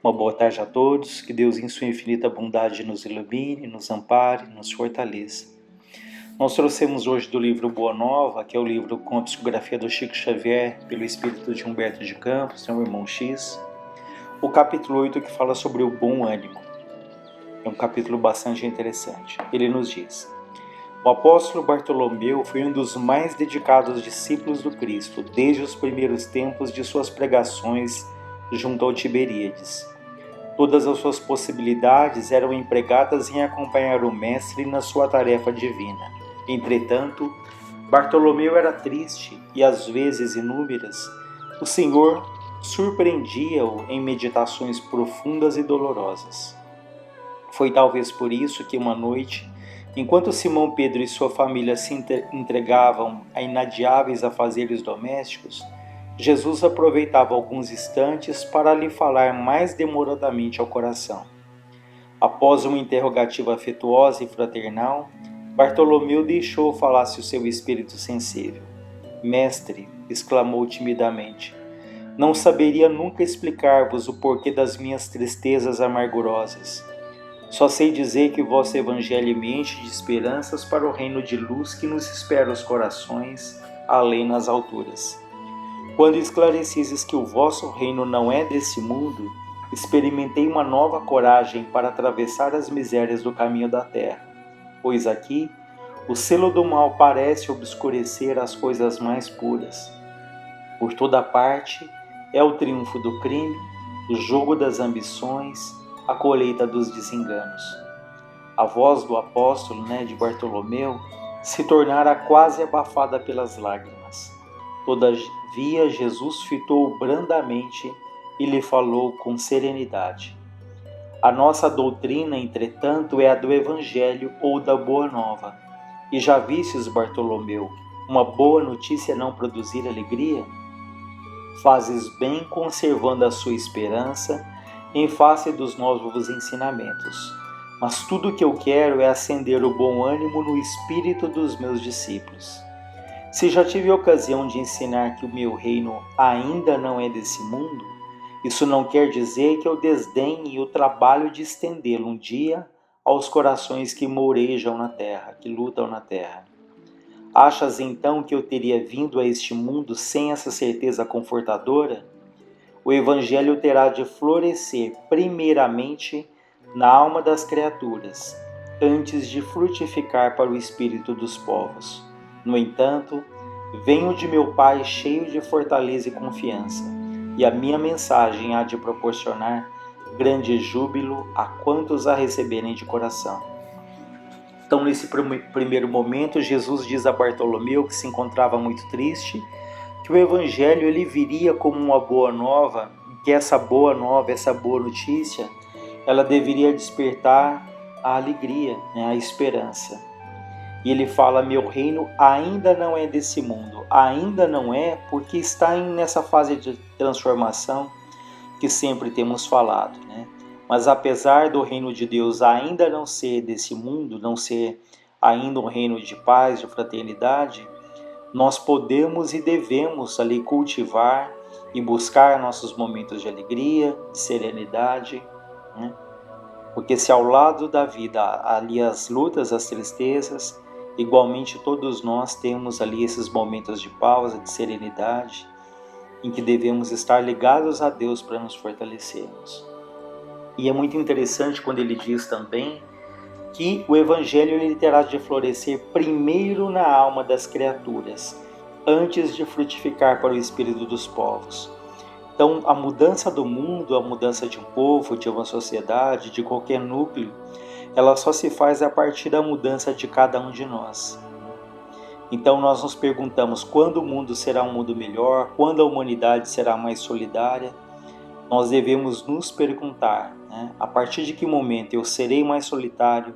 Uma boa tarde a todos, que Deus em sua infinita bondade nos ilumine, nos ampare, nos fortaleça. Nós trouxemos hoje do livro Boa Nova, que é o livro com a psicografia do Chico Xavier, pelo espírito de Humberto de Campos, seu irmão X, o capítulo 8 que fala sobre o bom ânimo. É um capítulo bastante interessante. Ele nos diz: o apóstolo Bartolomeu foi um dos mais dedicados discípulos do Cristo, desde os primeiros tempos de suas pregações junto ao Tiberíades. Todas as suas possibilidades eram empregadas em acompanhar o Mestre na sua tarefa divina. Entretanto, Bartolomeu era triste e, às vezes inúmeras, o Senhor surpreendia-o em meditações profundas e dolorosas. Foi talvez por isso que uma noite, enquanto Simão Pedro e sua família se entregavam a inadiáveis afazeres domésticos, Jesus aproveitava alguns instantes para lhe falar mais demoradamente ao coração. Após uma interrogativa afetuosa e fraternal, Bartolomeu deixou falasse o seu espírito sensível. Mestre, exclamou timidamente, não saberia nunca explicar-vos o porquê das minhas tristezas amargurosas. Só sei dizer que vosso evangelho me enche de esperanças para o reino de luz que nos espera os corações, além nas alturas. Quando esclarecisses que o vosso reino não é desse mundo, experimentei uma nova coragem para atravessar as misérias do caminho da terra, pois aqui o selo do mal parece obscurecer as coisas mais puras. Por toda parte é o triunfo do crime, o jogo das ambições, a colheita dos desenganos. A voz do apóstolo, de Bartolomeu, se tornara quase abafada pelas lágrimas. Todavia, Jesus fitou brandamente e lhe falou com serenidade. A nossa doutrina, entretanto, é a do Evangelho ou da Boa Nova. E já vistes, Bartolomeu, uma boa notícia não produzir alegria? Fazes bem conservando a sua esperança em face dos novos ensinamentos. Mas tudo o que eu quero é acender o bom ânimo no espírito dos meus discípulos. Se já tive a ocasião de ensinar que o meu reino ainda não é desse mundo, isso não quer dizer que eu desdenhe o trabalho de estendê-lo um dia aos corações que mourejam na terra, que lutam na terra. Achas então que eu teria vindo a este mundo sem essa certeza confortadora? O Evangelho terá de florescer primeiramente na alma das criaturas, antes de frutificar para o espírito dos povos. No entanto, venho de meu Pai cheio de fortaleza e confiança, e a minha mensagem há de proporcionar grande júbilo a quantos a receberem de coração. Então, nesse primeiro momento, Jesus diz a Bartolomeu, que se encontrava muito triste, que o Evangelho ele viria como uma boa nova, que essa boa nova, essa boa notícia, ela deveria despertar a alegria, a esperança. E ele fala, meu reino ainda não é desse mundo. Ainda não é porque está nessa fase de transformação que sempre temos falado. Mas apesar do reino de Deus ainda não ser desse mundo, não ser ainda um reino de paz, de fraternidade, nós podemos e devemos ali cultivar e buscar nossos momentos de alegria, de serenidade, Porque se ao lado da vida ali as lutas, as tristezas, igualmente todos nós temos ali esses momentos de pausa, de serenidade, em que devemos estar ligados a Deus para nos fortalecermos. E é muito interessante quando ele diz também que o Evangelho ele terá de florescer primeiro na alma das criaturas, antes de frutificar para o espírito dos povos. Então, a mudança do mundo, a mudança de um povo, de uma sociedade, de qualquer núcleo, ela só se faz a partir da mudança de cada um de nós. Então, nós nos perguntamos quando o mundo será um mundo melhor, quando a humanidade será mais solidária. Nós devemos nos perguntar, a partir de que momento eu serei mais solitário,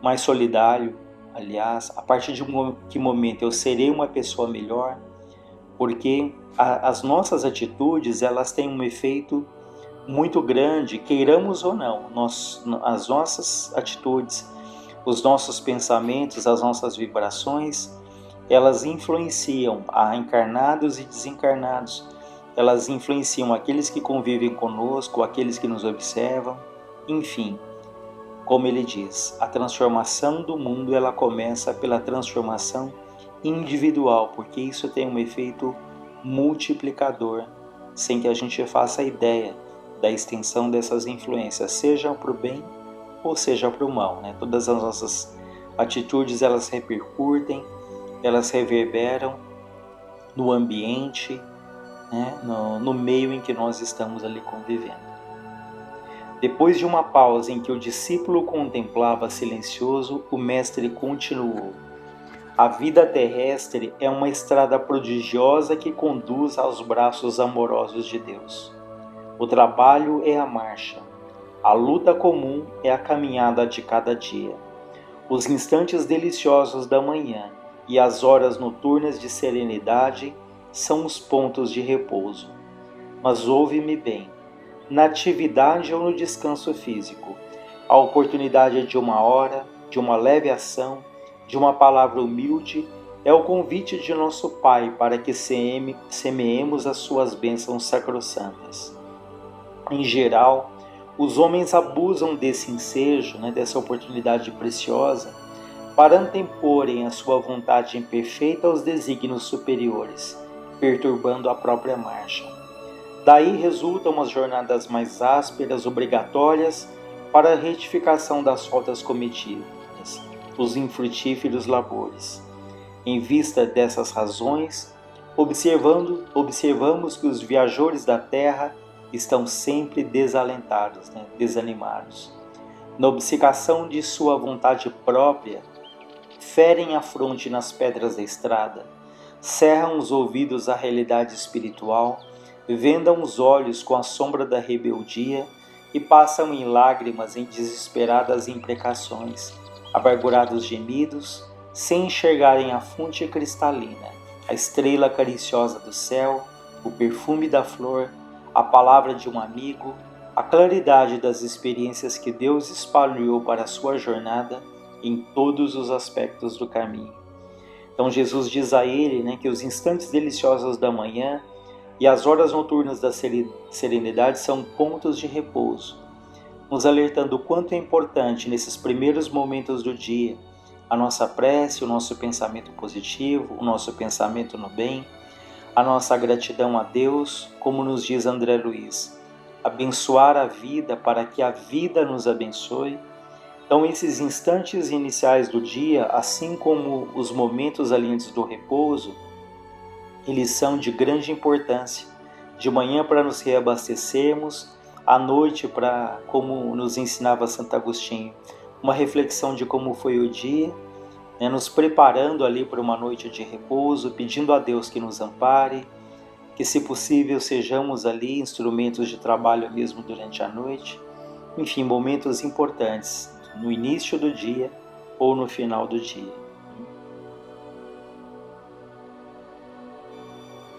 mais solidário, a partir de que momento eu serei uma pessoa melhor, porque as nossas atitudes, elas têm um efeito muito grande, queiramos ou não, as nossas atitudes, os nossos pensamentos, as nossas vibrações, elas influenciam a encarnados e desencarnados, elas influenciam aqueles que convivem conosco, aqueles que nos observam, enfim. Como ele diz, a transformação do mundo ela começa pela transformação individual, porque isso tem um efeito multiplicador, sem que a gente faça ideia da extensão dessas influências, seja para o bem ou seja para o mal, né? Todas as nossas atitudes elas repercutem, elas reverberam no ambiente, né? no meio em que nós estamos ali convivendo. Depois de uma pausa em que o discípulo contemplava silencioso, o mestre continuou. A vida terrestre é uma estrada prodigiosa que conduz aos braços amorosos de Deus. O trabalho é a marcha. A luta comum é a caminhada de cada dia. Os instantes deliciosos da manhã e as horas noturnas de serenidade são os pontos de repouso. Mas ouve-me bem. Na atividade ou no descanso físico, a oportunidade de uma hora, de uma leve ação, de uma palavra humilde, é o convite de nosso Pai para que semeemos as suas bênçãos sacrossantas. Em geral, os homens abusam desse ensejo, dessa oportunidade preciosa, para anteporem a sua vontade imperfeita aos desígnios superiores, perturbando a própria marcha. Daí resultam as jornadas mais ásperas, obrigatórias, para a retificação das faltas cometidas, os infrutíferos labores. Em vista dessas razões, observamos que os viajores da terra estão sempre desalentados, desanimados. Na obcecação de sua vontade própria, ferem a fronte nas pedras da estrada, cerram os ouvidos à realidade espiritual, vendam os olhos com a sombra da rebeldia e passam em lágrimas em desesperadas imprecações, amargurados gemidos, sem enxergarem a fonte cristalina, a estrela cariciosa do céu, o perfume da flor, a palavra de um amigo, a claridade das experiências que Deus espalhou para a sua jornada em todos os aspectos do caminho. Então Jesus diz a ele que os instantes deliciosos da manhã e as horas noturnas da serenidade são pontos de repouso, nos alertando o quanto é importante nesses primeiros momentos do dia a nossa prece, o nosso pensamento positivo, o nosso pensamento no bem, a nossa gratidão a Deus, como nos diz André Luiz, abençoar a vida para que a vida nos abençoe. Então esses instantes iniciais do dia, assim como os momentos ali antes do repouso, eles são de grande importância. De manhã para nos reabastecermos, à noite para, como nos ensinava Santo Agostinho, uma reflexão de como foi o dia, nos preparando ali para uma noite de repouso, pedindo a Deus que nos ampare, que se possível sejamos ali instrumentos de trabalho mesmo durante a noite. Enfim, momentos importantes no início do dia ou no final do dia.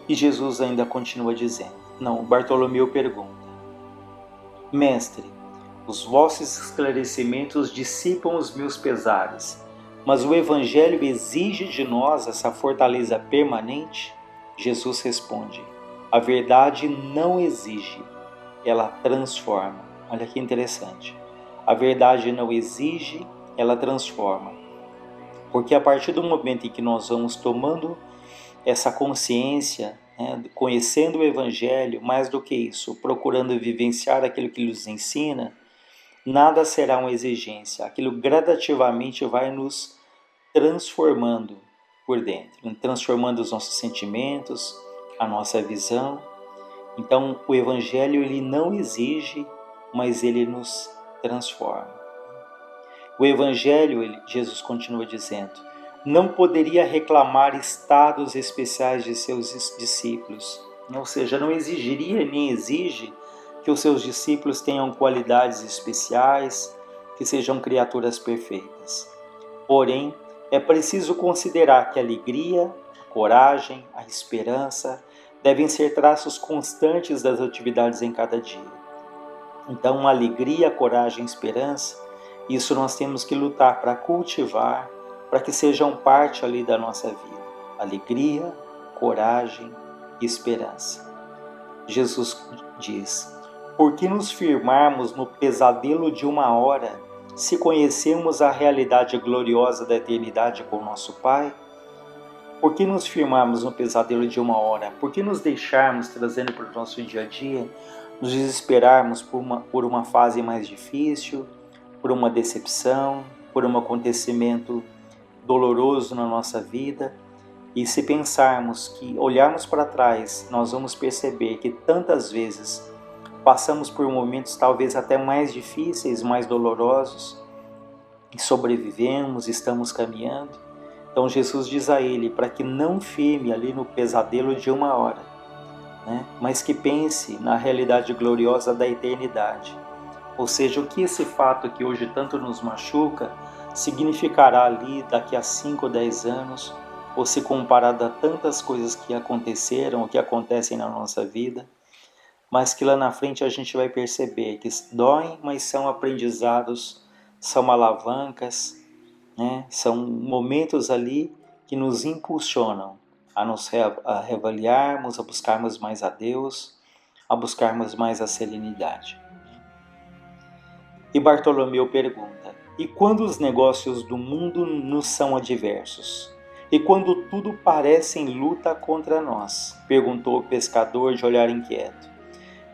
E Jesus ainda continua dizendo, Bartolomeu pergunta, Mestre, os vossos esclarecimentos dissipam os meus pesares, mas o Evangelho exige de nós essa fortaleza permanente? Jesus responde, a verdade não exige, ela transforma. Olha que interessante. A verdade não exige, ela transforma. Porque a partir do momento em que nós vamos tomando essa consciência, conhecendo o Evangelho, mais do que isso, procurando vivenciar aquilo que ele nos ensina, nada será uma exigência. Aquilo gradativamente vai nos transformando por dentro, transformando os nossos sentimentos, a nossa visão. Então, o Evangelho ele não exige, mas ele nos transforma. O Evangelho, Jesus continua dizendo, não poderia reclamar estados especiais de seus discípulos, ou seja, não exigiria nem exige que os seus discípulos tenham qualidades especiais, que sejam criaturas perfeitas. Porém, é preciso considerar que a alegria, a coragem, a esperança devem ser traços constantes das atividades em cada dia. Então, a alegria, a coragem, a esperança, isso nós temos que lutar para cultivar, para que sejam parte ali da nossa vida. Alegria, coragem e esperança. Jesus diz: por que nos firmarmos no pesadelo de uma hora, se conhecemos a realidade gloriosa da eternidade com nosso Pai? Por que nos firmarmos no pesadelo de uma hora? Por que nos deixarmos, trazendo para o nosso dia a dia, nos desesperarmos por uma fase mais difícil, por uma decepção, por um acontecimento doloroso na nossa vida? E se pensarmos que, olharmos para trás, nós vamos perceber que tantas vezes passamos por momentos talvez até mais difíceis, mais dolorosos, e sobrevivemos, estamos caminhando. Então Jesus diz a ele para que não firme ali no pesadelo de uma hora, né? Mas que pense na realidade gloriosa da eternidade. Ou seja, o que esse fato que hoje tanto nos machuca significará ali daqui a 5 ou 10 anos, ou se comparado a tantas coisas que aconteceram ou que acontecem na nossa vida, mas que lá na frente a gente vai perceber que doem, mas são aprendizados, são alavancas, né? São momentos ali que nos impulsionam a reavaliarmos, a buscarmos mais a Deus, a buscarmos mais a serenidade. E Bartolomeu pergunta: e quando os negócios do mundo nos são adversos? E quando tudo parece em luta contra nós? Perguntou o pescador de olhar inquieto.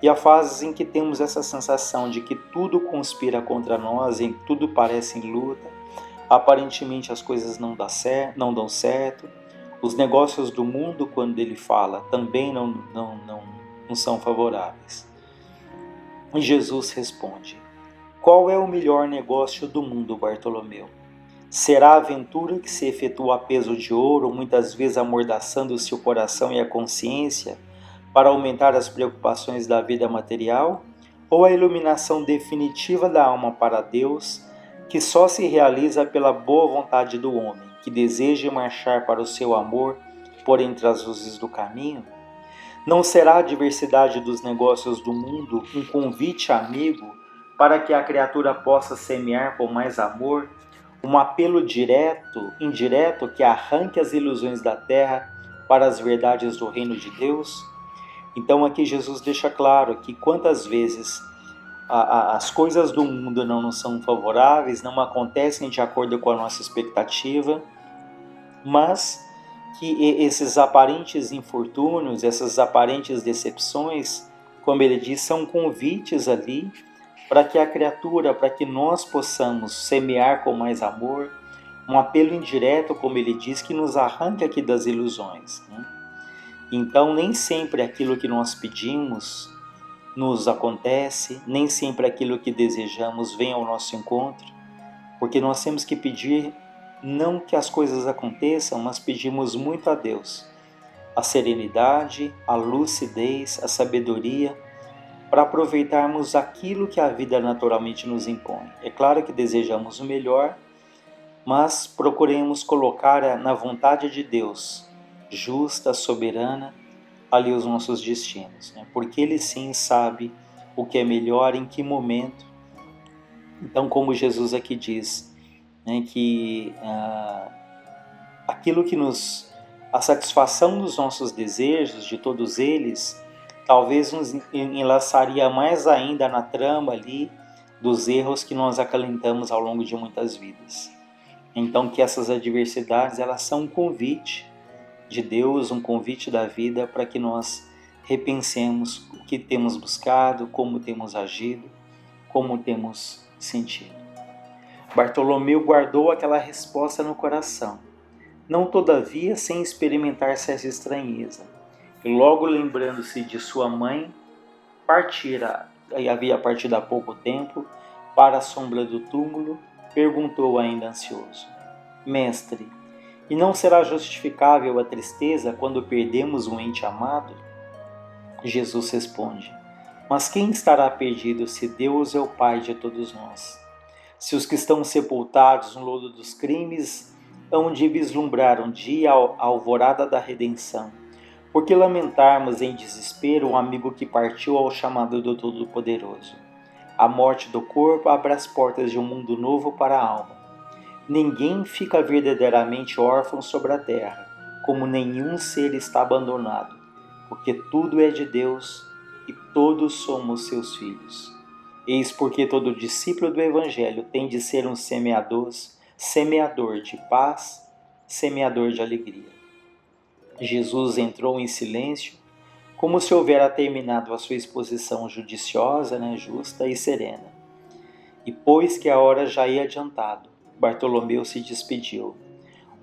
E há fases em que temos essa sensação de que tudo conspira contra nós, em tudo parece em luta, aparentemente as coisas não dão certo, os negócios do mundo, quando ele fala, também não são favoráveis. E Jesus responde: qual é o melhor negócio do mundo, Bartolomeu? Será a aventura que se efetua a peso de ouro, muitas vezes amordaçando-se o coração e a consciência, para aumentar as preocupações da vida material, ou a iluminação definitiva da alma para Deus, que só se realiza pela boa vontade do homem, que deseja marchar para o seu amor por entre as luzes do caminho? Não será a diversidade dos negócios do mundo um convite amigo para que a criatura possa semear com mais amor, um apelo indireto que arranque as ilusões da terra para as verdades do reino de Deus? Então aqui Jesus deixa claro que quantas vezes as coisas do mundo não nos são favoráveis, não acontecem de acordo com a nossa expectativa, mas que esses aparentes infortúnios, essas aparentes decepções, como ele diz, são convites ali para que a criatura, para que nós possamos semear com mais amor, um apelo indireto, como ele diz, que nos arranque aqui das ilusões, né? Então, nem sempre aquilo que nós pedimos nos acontece, nem sempre aquilo que desejamos vem ao nosso encontro, porque nós temos que pedir não que as coisas aconteçam, mas pedimos muito a Deus a serenidade, a lucidez, a sabedoria, para aproveitarmos aquilo que a vida naturalmente nos impõe. É claro que desejamos o melhor, mas procuremos colocar na vontade de Deus, justa, soberana, ali os nossos destinos, né? Porque Ele sim sabe o que é melhor, em que momento. Então, como Jesus aqui diz, né, que aquilo que a satisfação dos nossos desejos, de todos eles, talvez nos enlaçaria mais ainda na trama ali dos erros que nós acalentamos ao longo de muitas vidas. Então, que essas adversidades, elas são um convite de Deus, um convite da vida para que nós repensemos o que temos buscado, como temos agido, como temos sentido. Bartolomeu guardou aquela resposta no coração, não todavia sem experimentar certa estranheza. E logo lembrando-se de sua mãe, havia partido há pouco tempo, para a sombra do túmulo, perguntou ainda ansioso: Mestre, e não será justificável a tristeza quando perdemos um ente amado? Jesus responde: mas quem estará perdido se Deus é o Pai de todos nós? Se os que estão sepultados no lodo dos crimes hão de vislumbrar um dia a alvorada da redenção, por que lamentarmos em desespero um amigo que partiu ao chamado do Todo-Poderoso? A morte do corpo abre as portas de um mundo novo para a alma. Ninguém fica verdadeiramente órfão sobre a terra, como nenhum ser está abandonado, porque tudo é de Deus, e todos somos seus filhos. Eis porque todo discípulo do Evangelho tem de ser um semeador de paz, semeador de alegria. Jesus entrou em silêncio, como se houvera terminado a sua exposição judiciosa, justa e serena. E pois que a hora já ia adiantado, Bartolomeu se despediu.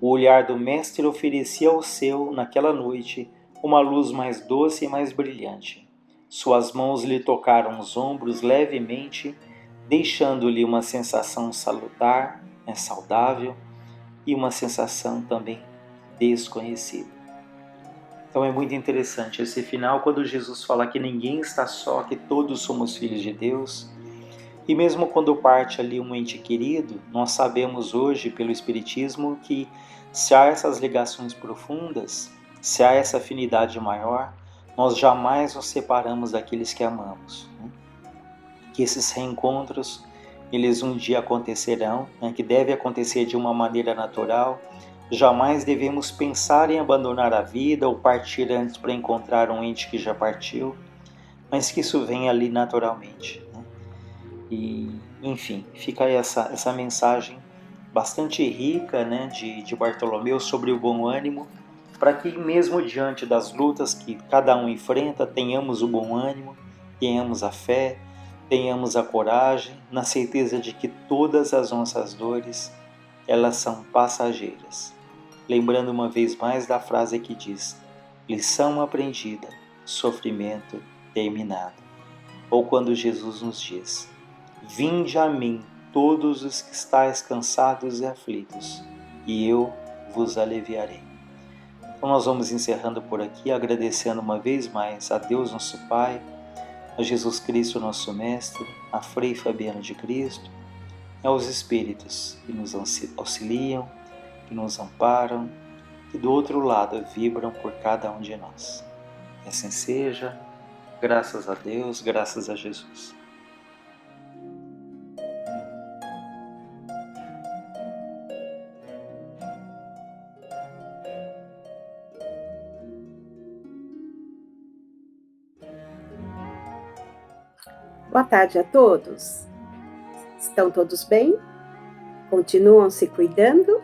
O olhar do Mestre oferecia ao seu, naquela noite, uma luz mais doce e mais brilhante. Suas mãos lhe tocaram os ombros levemente, deixando-lhe uma sensação salutar, saudável, e uma sensação também desconhecida. Então é muito interessante esse final, quando Jesus fala que ninguém está só, que todos somos filhos de Deus. E mesmo quando parte ali um ente querido, nós sabemos hoje pelo Espiritismo que se há essas ligações profundas, se há essa afinidade maior, nós jamais nos separamos daqueles que amamos. Que esses reencontros, eles um dia acontecerão, que deve acontecer de uma maneira natural. Jamais devemos pensar em abandonar a vida ou partir antes para encontrar um ente que já partiu, mas que isso venha ali naturalmente. E, enfim, fica aí essa mensagem bastante rica de Bartolomeu sobre o bom ânimo, para que mesmo diante das lutas que cada um enfrenta, tenhamos o bom ânimo, tenhamos a fé, tenhamos a coragem, na certeza de que todas as nossas dores, elas são passageiras. Lembrando uma vez mais da frase que diz: lição aprendida, sofrimento terminado. Ou quando Jesus nos diz: vinde a mim todos os que estáis cansados e aflitos, e eu vos aliviarei. Então nós vamos encerrando por aqui, agradecendo uma vez mais a Deus nosso Pai, a Jesus Cristo nosso Mestre, a Frei Fabiano de Cristo, e aos Espíritos que nos auxiliam, que nos amparam, que do outro lado vibram por cada um de nós. Que assim seja, graças a Deus, graças a Jesus. Boa tarde a todos. Estão todos bem? Continuam se cuidando?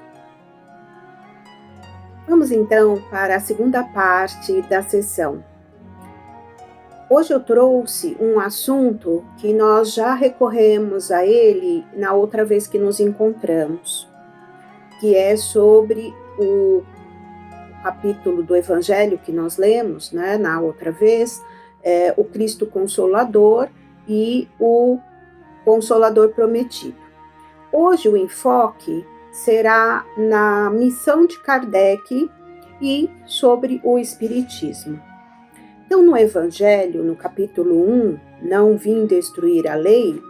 Vamos então para a segunda parte da sessão. Hoje eu trouxe um assunto que nós já recorremos a ele na outra vez que nos encontramos, que é sobre o capítulo do Evangelho que nós lemos, na outra vez, o Cristo Consolador e o Consolador Prometido. Hoje o enfoque será na missão de Kardec e sobre o Espiritismo. Então, no Evangelho, no capítulo 1, Não vim destruir a lei,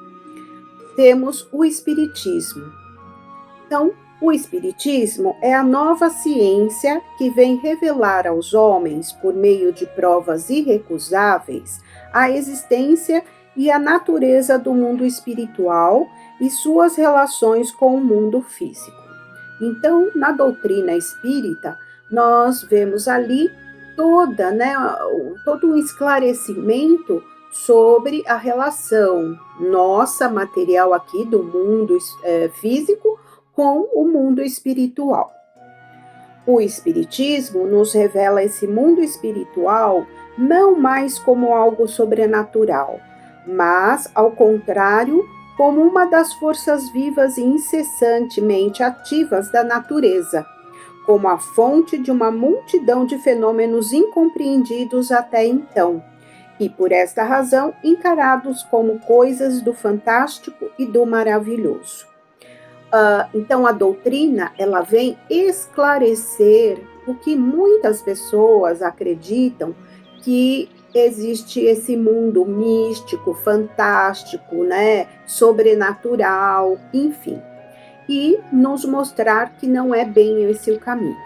temos o Espiritismo. Então, o Espiritismo é a nova ciência que vem revelar aos homens, por meio de provas irrecusáveis, a existência e a natureza do mundo espiritual e suas relações com o mundo físico. Então, na doutrina espírita, nós vemos ali todo um esclarecimento sobre a relação nossa, material aqui, do mundo físico, com o mundo espiritual. O Espiritismo nos revela esse mundo espiritual não mais como algo sobrenatural, mas, ao contrário, como uma das forças vivas e incessantemente ativas da natureza, como a fonte de uma multidão de fenômenos incompreendidos até então, e por esta razão encarados como coisas do fantástico e do maravilhoso. Então a doutrina, ela vem esclarecer o que muitas pessoas acreditam, que existe esse mundo místico, fantástico, sobrenatural, enfim, e nos mostrar que não é bem esse o caminho.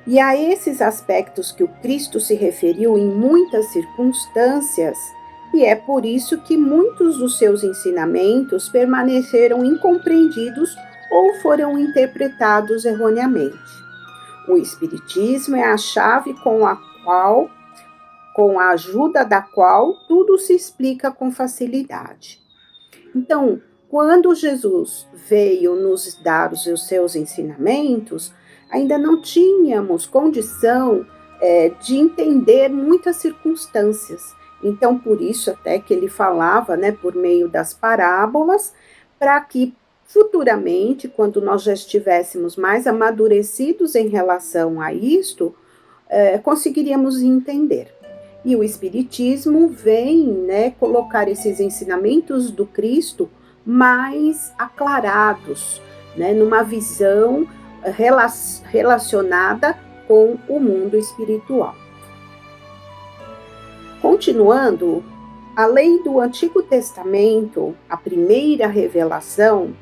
E a esses aspectos que o Cristo se referiu em muitas circunstâncias, e é por isso que muitos dos seus ensinamentos permaneceram incompreendidos ou foram interpretados erroneamente. O Espiritismo é a chave com com a ajuda da qual tudo se explica com facilidade. Então, quando Jesus veio nos dar os seus ensinamentos, ainda não tínhamos condição de entender muitas circunstâncias. Então, por isso até que ele falava, né, por meio das parábolas, para que futuramente, quando nós já estivéssemos mais amadurecidos em relação a isto, conseguiríamos entender. E o Espiritismo vem, né, colocar esses ensinamentos do Cristo mais aclarados, né, numa visão relacionada com o mundo espiritual. Continuando, a lei do Antigo Testamento, a primeira revelação,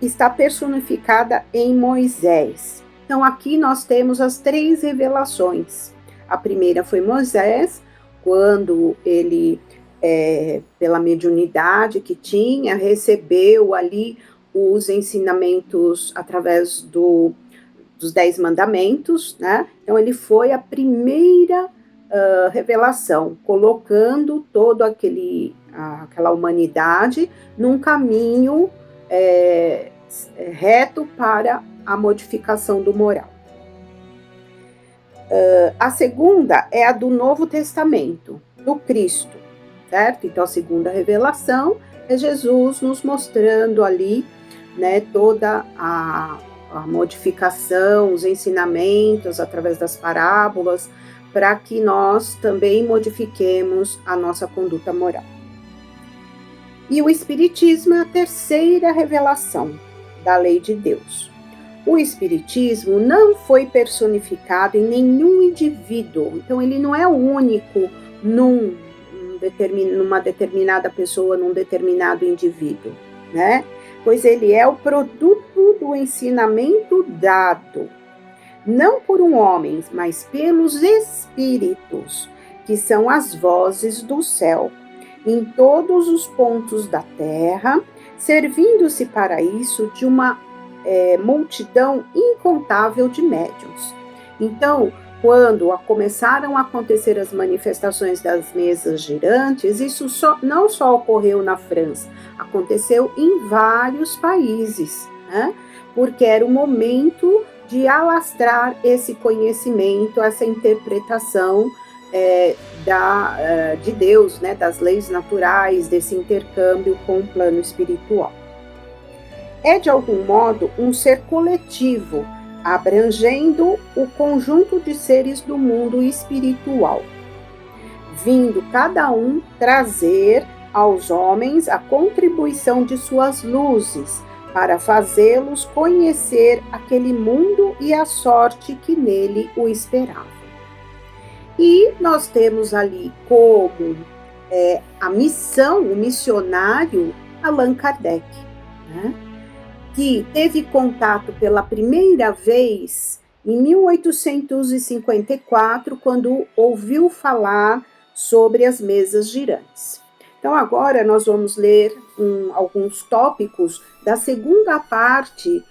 está personificada em Moisés. Então, aqui nós temos as 3 revelações. A primeira foi Moisés, quando ele, pela mediunidade que tinha, recebeu ali os ensinamentos através dos 10 mandamentos, né? Então, ele foi a primeira revelação, colocando toda aquela humanidade num caminho reto para a modificação do moral. A segunda é a do Novo Testamento, do Cristo, certo? Então, a segunda revelação é Jesus nos mostrando ali, né, toda a modificação, os ensinamentos através das parábolas, para que nós também modifiquemos a nossa conduta moral. E o Espiritismo é a terceira revelação da lei de Deus. O Espiritismo não foi personificado em nenhum indivíduo, então ele não é único numa determinada pessoa, num determinado indivíduo, né? Pois ele é o produto do ensinamento dado, não por um homem, mas pelos espíritos, que são as vozes do céu, em todos os pontos da terra, servindo-se para isso de uma multidão incontável de médiuns. Então, quando começaram a acontecer as manifestações das mesas girantes, isso não só ocorreu na França, aconteceu em vários países, né? Porque era o momento de alastrar esse conhecimento, essa interpretação de Deus, né, das leis naturais, desse intercâmbio com o plano espiritual. É, de algum modo, um ser coletivo, abrangendo o conjunto de seres do mundo espiritual, vindo cada um trazer aos homens a contribuição de suas luzes, para fazê-los conhecer aquele mundo e a sorte que nele o esperava. E nós temos ali como a missão, o missionário Allan Kardec, né? Que teve contato pela primeira vez em 1854, quando ouviu falar sobre as mesas girantes. Então, agora nós vamos ler alguns tópicos da segunda parte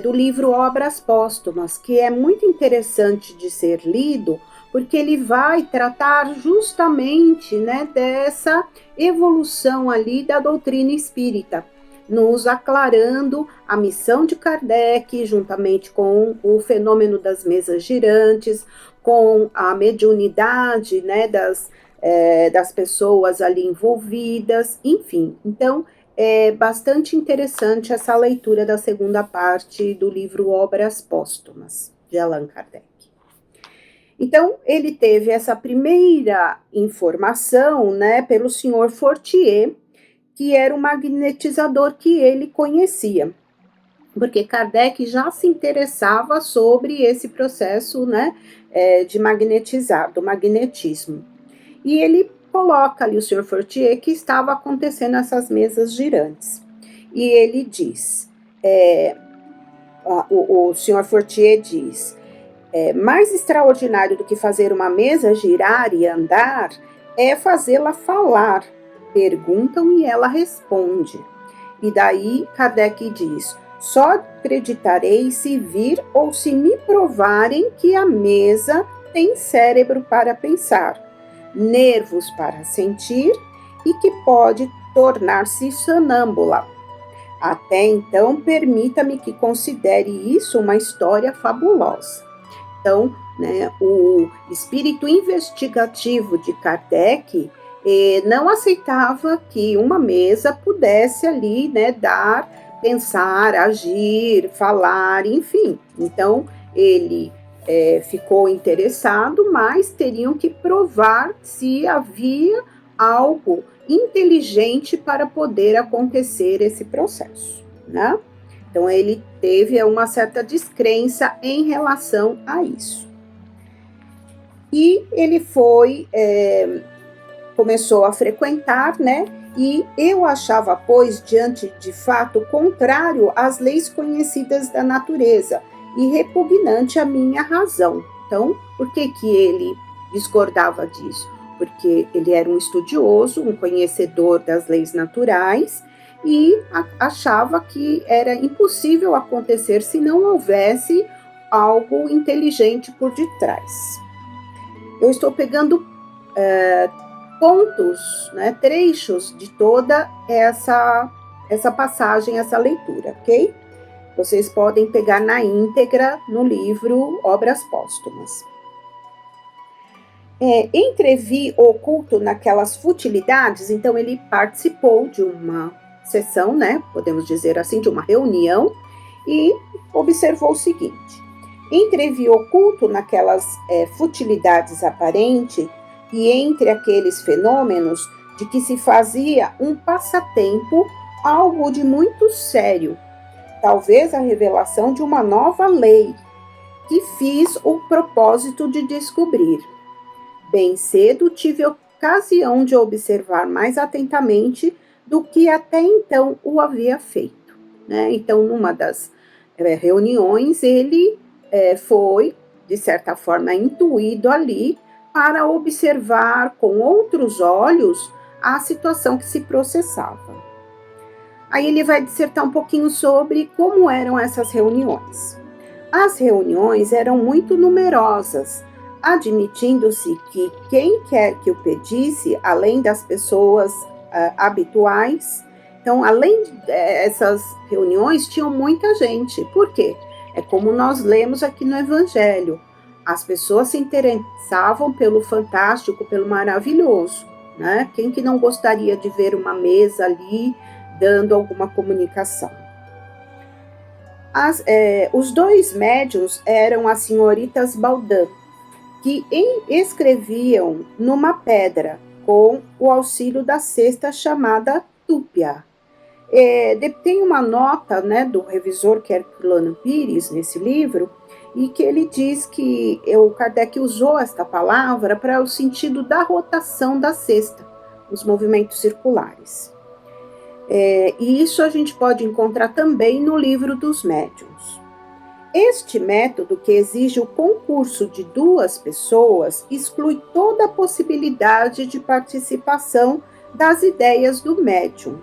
do livro Obras Póstumas, que é muito interessante de ser lido, porque ele vai tratar justamente, né, dessa evolução ali da doutrina espírita, nos aclarando a missão de Kardec, juntamente com o fenômeno das mesas girantes, com a mediunidade, né, das pessoas ali envolvidas, enfim. Então, é bastante interessante essa leitura da segunda parte do livro Obras Póstumas, de Allan Kardec. Então, ele teve essa primeira informação, né, pelo senhor Fortier, que era o magnetizador que ele conhecia, porque Kardec já se interessava sobre esse processo, né, de magnetizar, do magnetismo. E ele coloca ali o senhor Fortier que estava acontecendo essas mesas girantes. E ele diz, o senhor Fortier diz, mais extraordinário do que fazer uma mesa girar e andar é fazê-la falar. Perguntam e ela responde. E daí Kardec diz, só acreditarei se vir ou se me provarem que a mesa tem cérebro para pensar. nervos para sentir e que pode tornar-se sonâmbula. Até então, permita-me que considere isso uma história fabulosa. Então, né, o espírito investigativo de Kardec não aceitava que uma mesa pudesse ali, né, pensar, agir, falar, enfim. Então, ele ficou interessado, mas teriam que provar se havia algo inteligente para poder acontecer esse processo, né? Então, ele teve uma certa descrença em relação a isso. E ele começou a frequentar, né? E eu achava, pois, diante de fato contrário às leis conhecidas da natureza e repugnante à minha razão. Então, por que ele discordava disso? Porque ele era um estudioso, um conhecedor das leis naturais e achava que era impossível acontecer se não houvesse algo inteligente por detrás. Eu estou pegando pontos, né, trechos de toda essa passagem, essa leitura, ok? Vocês podem pegar na íntegra no livro Obras Póstumas. Entrevi oculto naquelas futilidades, então ele participou de uma sessão, né, podemos dizer assim, de uma reunião, e observou o seguinte: entrevi oculto naquelas futilidades aparentes e entre aqueles fenômenos de que se fazia um passatempo, algo de muito sério, talvez a revelação de uma nova lei, que fiz o propósito de descobrir. Bem cedo tive ocasião de observar mais atentamente do que até então o havia feito, né? Então, numa das reuniões, ele foi, de certa forma, intuído ali para observar com outros olhos a situação que se processava. Aí ele vai dissertar um pouquinho sobre como eram essas reuniões. As reuniões eram muito numerosas, admitindo-se que quem quer que o pedisse, além das pessoas habituais, então, além dessas reuniões, tinham muita gente. Por quê? É como nós lemos aqui no Evangelho. As pessoas se interessavam pelo fantástico, pelo maravilhoso, né? Quem que não gostaria de ver uma mesa ali dando alguma comunicação? Os dois médiuns eram as senhoritas Baldin, que escreviam numa pedra com o auxílio da cesta chamada túpia. Tem uma nota, né, do revisor Herculano Pires nesse livro, e que ele diz que o Kardec usou esta palavra para o sentido da rotação da cesta, os movimentos circulares. E isso a gente pode encontrar também no livro dos médiuns. Este método, que exige o concurso de duas pessoas, exclui toda a possibilidade de participação das ideias do médium.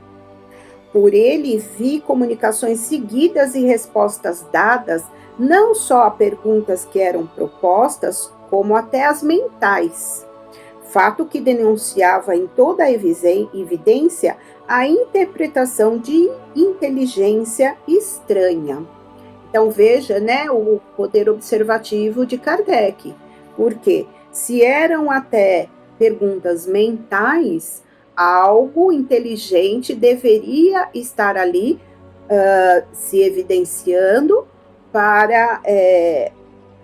Por ele vi comunicações seguidas e respostas dadas, não só a perguntas que eram propostas, como até as mentais. Fato que denunciava em toda a evidência a interpretação de inteligência estranha. Então veja, né, o poder observativo de Kardec, porque se eram até perguntas mentais, algo inteligente deveria estar ali se evidenciando para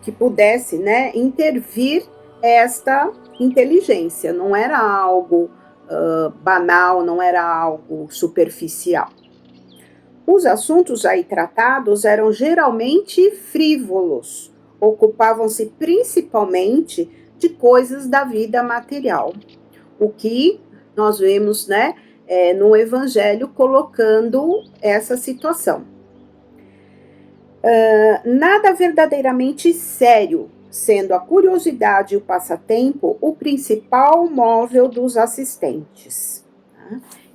que pudesse, né, intervir esta inteligência. Não era algo banal, não era algo superficial. Os assuntos aí tratados eram geralmente frívolos, ocupavam-se principalmente de coisas da vida material, o que nós vemos, né, no Evangelho colocando essa situação. Nada verdadeiramente sério, sendo a curiosidade e o passatempo o principal móvel dos assistentes.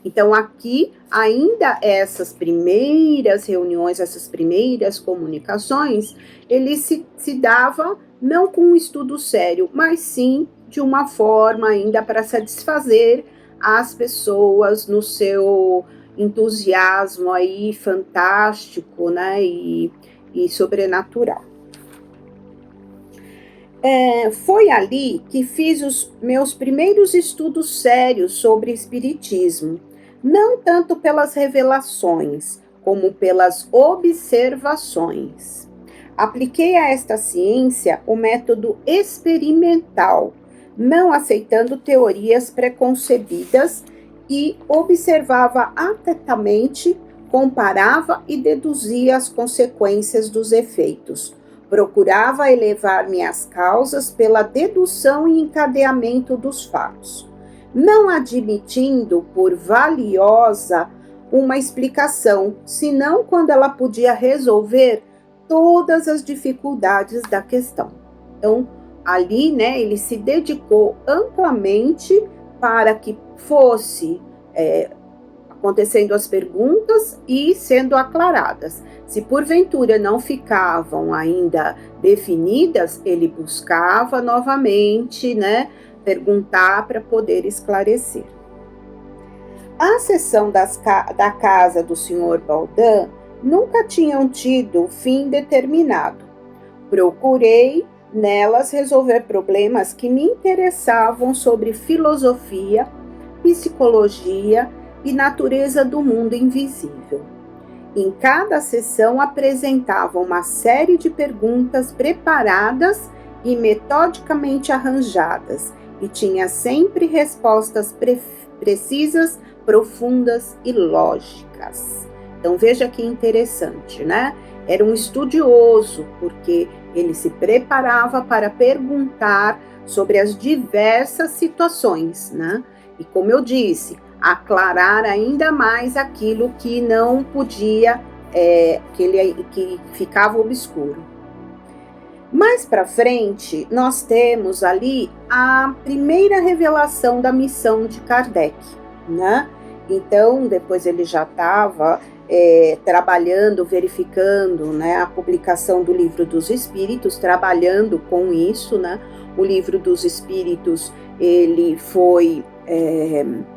Então, aqui, ainda essas primeiras reuniões, essas primeiras comunicações, ele se dava não com um estudo sério, mas sim de uma forma ainda para satisfazer as pessoas no seu entusiasmo aí fantástico, né, e sobrenatural. Foi ali que fiz os meus primeiros estudos sérios sobre espiritismo, não tanto pelas revelações, como pelas observações. Apliquei a esta ciência o método experimental, não aceitando teorias preconcebidas, e observava atentamente, comparava e deduzia as consequências dos efeitos. Procurava elevar minhas causas pela dedução e encadeamento dos fatos, não admitindo por valiosa uma explicação, senão quando ela podia resolver todas as dificuldades da questão. Então, ali, né, ele se dedicou amplamente para que fosse acontecendo as perguntas e sendo aclaradas. Se porventura não ficavam ainda definidas, ele buscava novamente, né, perguntar para poder esclarecer. A sessão da casa do Sr. Baldan nunca tinham tido fim determinado. Procurei nelas resolver problemas que me interessavam sobre filosofia, psicologia e natureza do mundo invisível. Em cada sessão apresentava uma série de perguntas preparadas e metodicamente arranjadas, e tinha sempre respostas precisas, profundas e lógicas. Então veja que interessante, né? Era um estudioso, porque ele se preparava para perguntar sobre as diversas situações, né? E como eu disse, aclarar ainda mais aquilo que não podia, que ficava obscuro. Mais para frente, nós temos ali a primeira revelação da missão de Kardec, né? Então, depois ele já estava trabalhando, verificando, né, a publicação do Livro dos Espíritos, trabalhando com isso, né? O Livro dos Espíritos, ele foi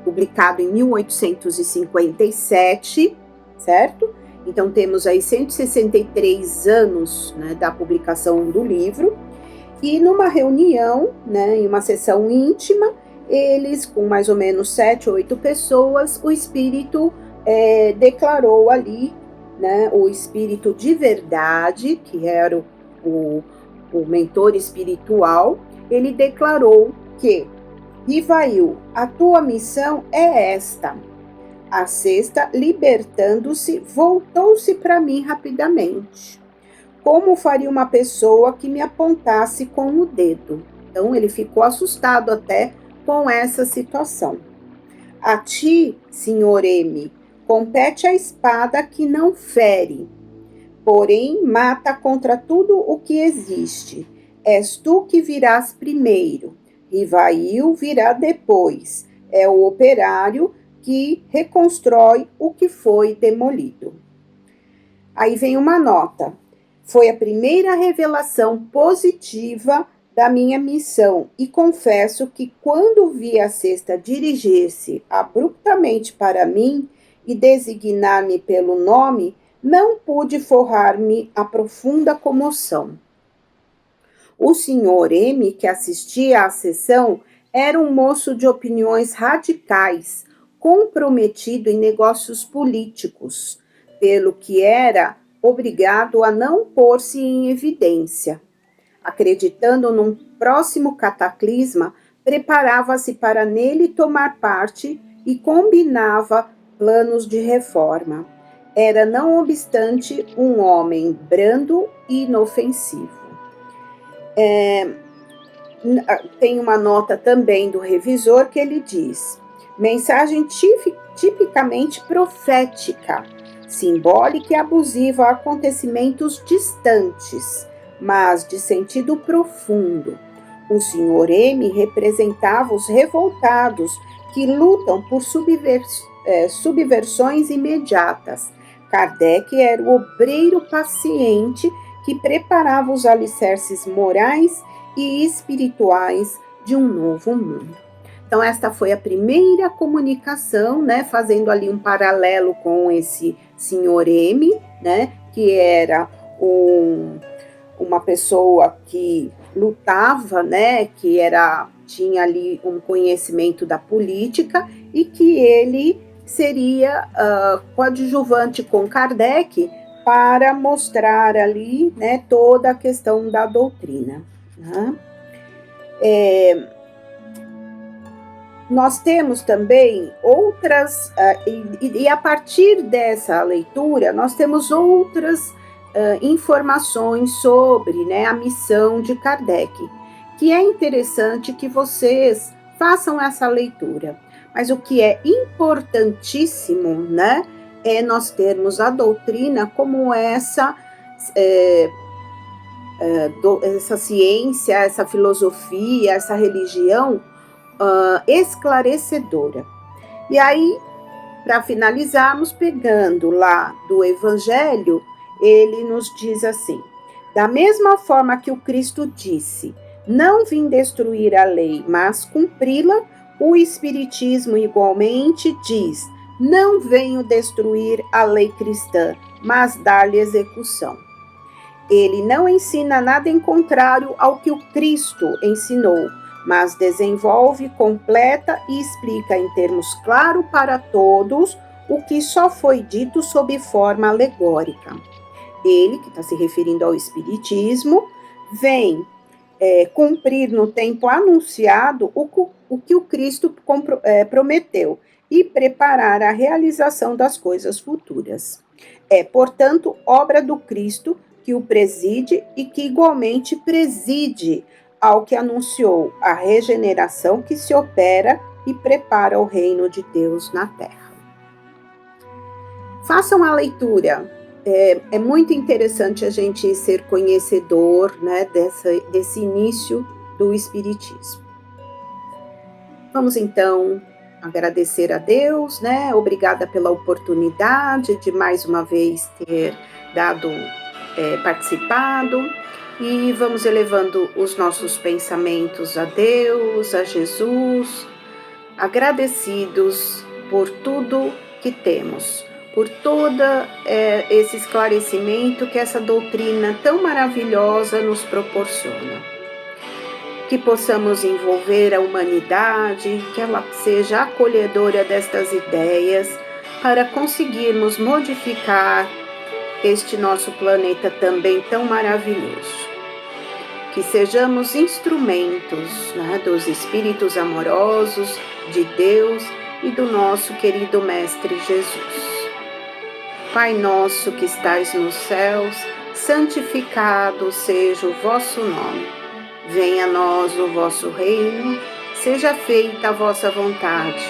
publicado em 1857, certo? Então temos aí 163 anos, né, da publicação do livro, e numa reunião, né, em uma sessão íntima, eles, com mais ou menos 7 ou 8 pessoas, o espírito declarou ali, né, o espírito de verdade, que era o mentor espiritual, ele declarou que: Rivail, a tua missão é esta. A sexta, libertando-se, voltou-se para mim rapidamente, como faria uma pessoa que me apontasse com o dedo. Então, ele ficou assustado até com essa situação. A ti, senhor M, compete a espada que não fere, porém mata contra tudo o que existe. És tu que virás primeiro. Rivail virá depois. É o operário que reconstrói o que foi demolido. Aí vem uma nota. Foi a primeira revelação positiva da minha missão, e confesso que quando vi a sexta dirigir-se abruptamente para mim e designar-me pelo nome, não pude forrar-me a profunda comoção. O senhor M, que assistia à sessão, era um moço de opiniões radicais, comprometido em negócios políticos, pelo que era obrigado a não pôr-se em evidência. Acreditando num próximo cataclisma, preparava-se para nele tomar parte e combinava planos de reforma. Era, não obstante, um homem brando e inofensivo. Tem uma nota também do revisor que ele diz: mensagem tipicamente profética, simbólica e abusiva a acontecimentos distantes, mas de sentido profundo. O Sr. M representava os revoltados que lutam por subversões imediatas. Kardec era o obreiro paciente que preparava os alicerces morais e espirituais de um novo mundo. Então, esta foi a primeira comunicação, né, fazendo ali um paralelo com esse senhor M, né, que era uma pessoa que lutava, né, que tinha ali um conhecimento da política e que ele seria coadjuvante com Kardec para mostrar ali, né, toda a questão da doutrina, né? Nós temos também outras, e a partir dessa leitura, nós temos outras informações sobre, né, a missão de Kardec, que é interessante que vocês façam essa leitura. Mas o que é importantíssimo, né, é nós termos a doutrina como essa ciência, essa filosofia, essa religião esclarecedora. E aí, para finalizarmos, pegando lá do Evangelho, ele nos diz assim: da mesma forma que o Cristo disse, não vim destruir a lei, mas cumpri-la, o Espiritismo igualmente diz, não venho destruir a lei cristã, mas dar-lhe execução. Ele não ensina nada em contrário ao que o Cristo ensinou, mas desenvolve, completa e explica em termos claros para todos o que só foi dito sob forma alegórica. Ele, que está se referindo ao Espiritismo, vem cumprir no tempo anunciado o que o Cristo prometeu e preparar a realização das coisas futuras. É, portanto, obra do Cristo que o preside e que igualmente preside ao que anunciou a regeneração que se opera e prepara o reino de Deus na terra. Façam a leitura. É muito interessante a gente ser conhecedor, né, desse início do Espiritismo. Vamos então agradecer a Deus, né? Obrigada pela oportunidade de mais uma vez ter participado. E vamos elevando os nossos pensamentos a Deus, a Jesus, agradecidos por tudo que temos, por todo esse esclarecimento que essa doutrina tão maravilhosa nos proporciona. Que possamos envolver a humanidade, que ela seja acolhedora destas ideias, para conseguirmos modificar este nosso planeta também tão maravilhoso. Que sejamos instrumentos, né, dos espíritos amorosos, de Deus e do nosso querido Mestre Jesus. Pai nosso que estais nos céus, santificado seja o vosso nome. Venha a nós o vosso reino, seja feita a vossa vontade,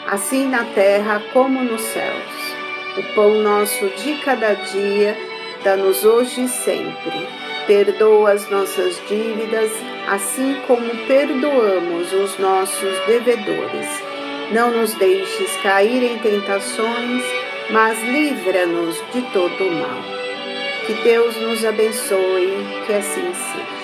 assim na terra como nos céus. O pão nosso de cada dia, dá-nos hoje e sempre. Perdoa as nossas dívidas, assim como perdoamos os nossos devedores. Não nos deixes cair em tentações, mas livra-nos de todo o mal. Que Deus nos abençoe, que assim seja.